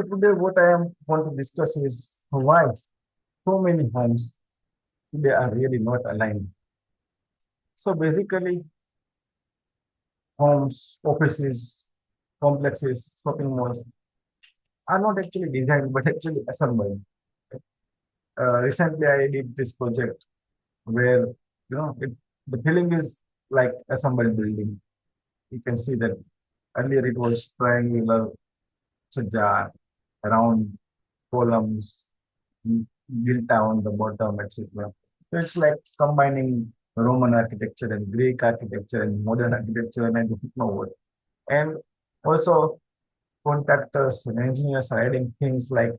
So today what I am want to discuss is why so many homes today are really not aligned. So basically, homes, offices, complexes, shopping malls are not actually designed but actually assembled. Recently, I did this project where the feeling is like assembled building. You can see that earlier it was triangular, jar, round columns, built on the bottom, etc. So it's like combining Roman architecture and Greek architecture and modern architecture and I don't know what. And also contractors and engineers are adding things like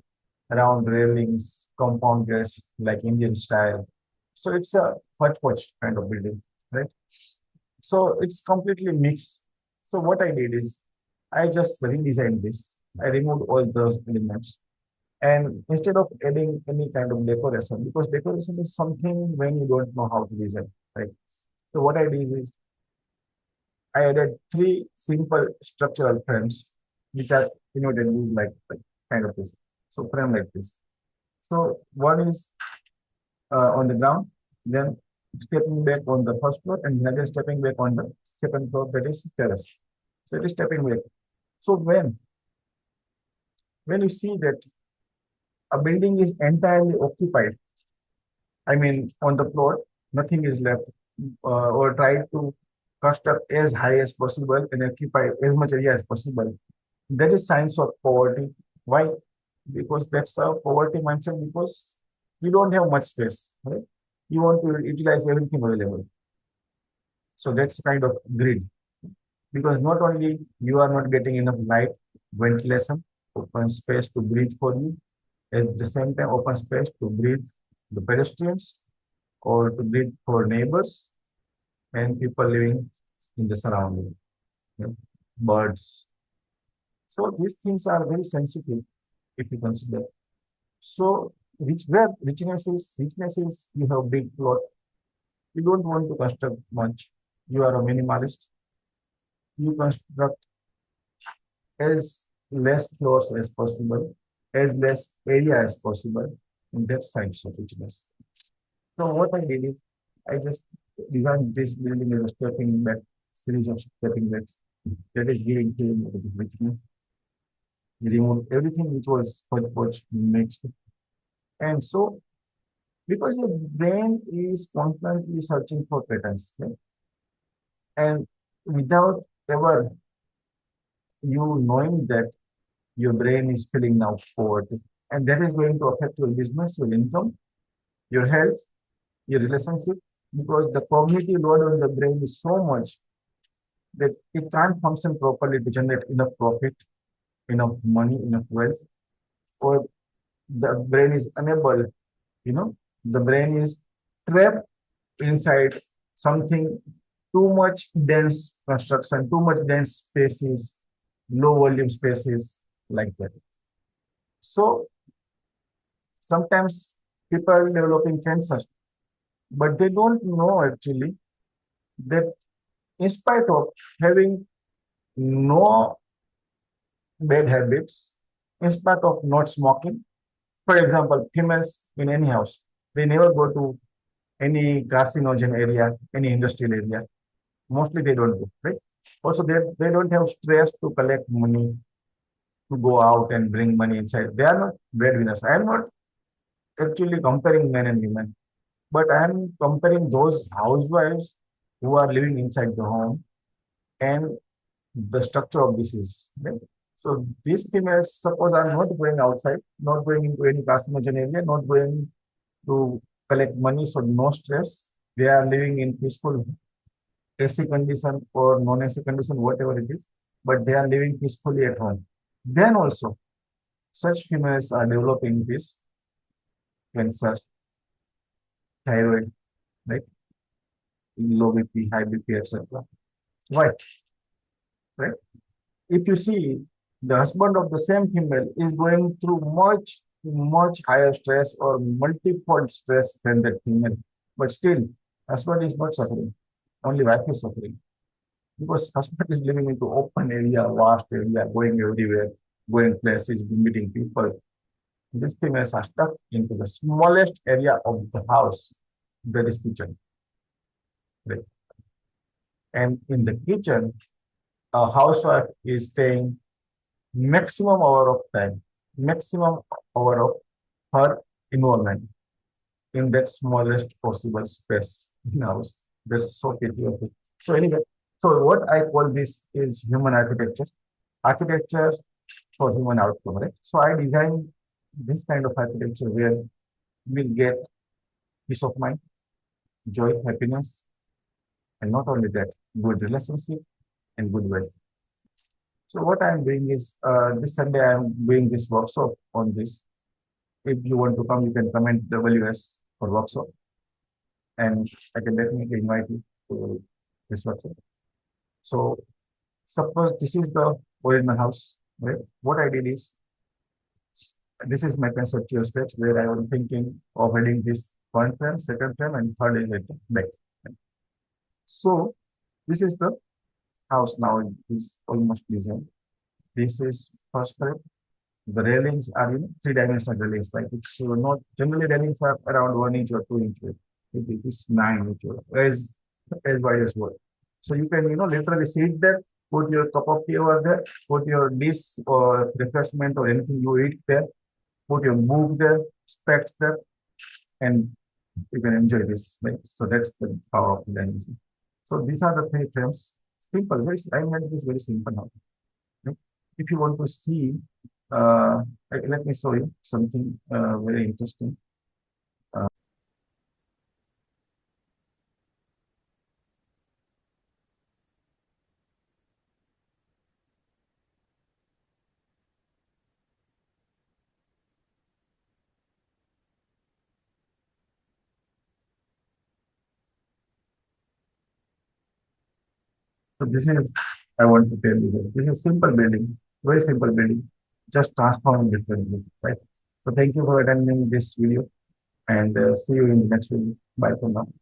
round railings, compound gates like Indian style. So it's a hodgepodge kind of building, right? So it's completely mixed. So what I did is I just redesigned this. I removed all those elements and instead of adding any kind of decoration, because decoration is something when you don't know how to design, right? So what I did is I added three simple structural frames, which are innovative like kind of this. So frame like this. So one is on the ground, then stepping back on the first floor, and then again stepping back on the second floor, that is terrace. So it is stepping back. So when you see that a building is entirely occupied, I mean, on the floor, nothing is left, or try to construct as high as possible and occupy as much area as possible. That is signs of poverty. Why? Because that's a poverty mindset because you don't have much space, right? You want to utilize everything available. So that's kind of greed because not only you are not getting enough light, ventilation, open space to breathe for you, at the same time open space to breathe the pedestrians or to breathe for neighbors and people living in the surrounding, you know, birds. So these things are very sensitive if you consider. So where richness is you have big plot. You don't want to construct much. You are a minimalist. You construct as less floors as possible, as less area as possible, and that's signs of richness. So what I did is I just designed this building as a stepping back series of stepping backs that is giving to this richness. We removed everything which was hodgepodge mixed. And so because your brain is constantly searching for patterns, right? And without ever you knowing that your brain is filling now forward, and that is going to affect your business, your income, your health, your relationship, because the cognitive load on the brain is so much that it can't function properly to generate enough profit, enough money, enough wealth, or the brain is unable, you know, the brain is trapped inside something too much dense construction, too much dense spaces, low volume spaces like that. So sometimes people are developing cancer, but they don't know actually that in spite of having no bad habits, in spite of not smoking, for example, females in any house, they never go to any carcinogen area, any industrial area. Mostly they don't do, right? Also, they don't have stress to collect money, to go out and bring money inside. They are not breadwinners. I am not actually comparing men and women, but I am comparing those housewives who are living inside the home and the structure of this is. Right? So these females, suppose, are not going outside, not going into any carcinogen area, not going to collect money, so no stress. They are living in peaceful AC condition or non-AC condition, whatever it is, but they are living peacefully at home. Then also, such females are developing this cancer, thyroid, right? Low BP, high BP, etc. Why? Right? If you see, the husband of the same female is going through much higher stress or multiple stress than that female, but still, husband is not suffering. Only wife is suffering because husband is living into open area, vast area, going everywhere. going places, meeting people. These females are stuck into the smallest area of the house, that is kitchen. Right? And in the kitchen, a housewife is staying maximum hour of time, maximum hour of her involvement in that smallest possible space in the house. That's so pity of it. So anyway, so what I call this is human architecture. Architecture for human outcome, right? So I design this kind of architecture where we'll get peace of mind, joy, happiness, and not only that, good relationship and good wealth. So what I'm doing is this Sunday I'm doing this workshop on this. If you want to come, you can comment WS for workshop, and I can definitely invite you to this workshop. So suppose this is the original house, right? What I did is this is my conceptual sketch where I was thinking of adding this one frame, second frame, and third is later back. So this is the house now. It is almost designed. This is first frame. The railings are three-dimensional railings. Like it's not generally railings are around 1 inch or 2 inch. It is 9 inch as wide as well. So you can literally sit there, put your cup of tea over there, put your dish or refreshment or anything you eat there, put your book there, specs there, and you can enjoy this. Right? So that's the power of the dimension. So these are the three frames. Simple. I made this very simple now. Right? If you want to see, let me show you something very interesting. Uh, so this is, I want to tell you that this is simple building, very simple building, just transforming differently, right? So thank you for attending this video and see you in the next video. Bye for now.